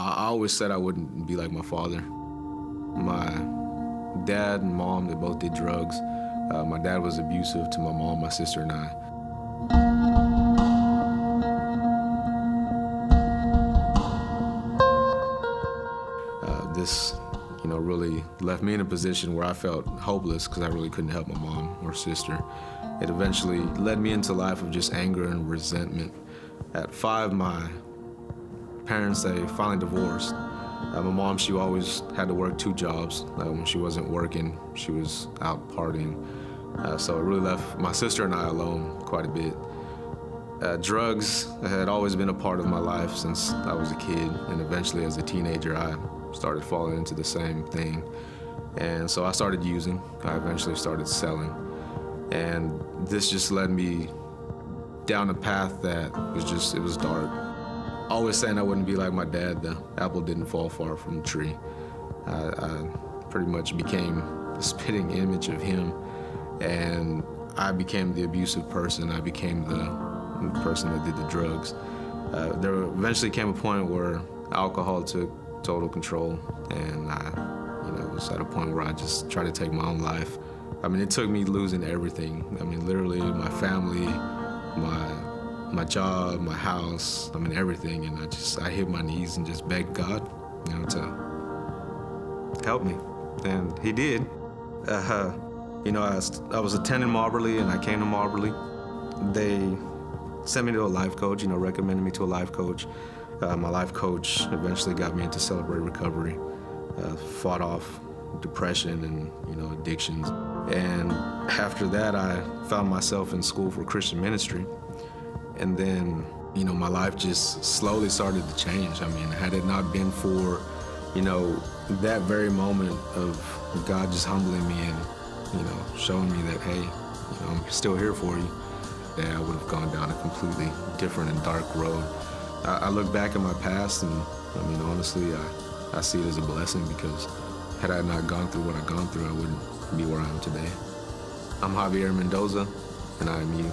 I always said I wouldn't be like my father. My dad and mom, they both did drugs. My dad was abusive to my mom, my sister, and I. This, really left me in a position where I felt hopeless because I really couldn't help my mom or sister. It eventually led me into a life of just anger and resentment. At 5, my parents, they finally divorced. My mom, she always had to work 2 jobs. When she wasn't working, she was out partying. So it really left my sister and I alone quite a bit. Drugs had always been a part of my life since I was a kid, and eventually as a teenager, I started falling into the same thing. And so I started using. I eventually started selling. And this just led me down a path that it was dark. Always saying I wouldn't be like my dad, the apple didn't fall far from the tree. I pretty much became the spitting image of him, and I became the abusive person. I became the person that did the drugs. There eventually came a point where alcohol took total control, and I was at a point where I just tried to take my own life. It took me losing everything. Literally my family, my job, my house, everything, and I hit my knees and just begged God, to help me, and He did. I was attending Moberly, and I came to Moberly. They sent me to a life coach, recommended me to a life coach. My life coach eventually got me into Celebrate Recovery, fought off depression and, addictions. And after that, I found myself in school for Christian ministry. And then, my life just slowly started to change. Had it not been for, that very moment of God just humbling me and, showing me that, hey, I'm still here for you, that I would have gone down a completely different and dark road. I look back at my past, and honestly, I see it as a blessing, because had I not gone through what I've gone through, I wouldn't be where I am today. I'm Javier Mendoza, and I am you.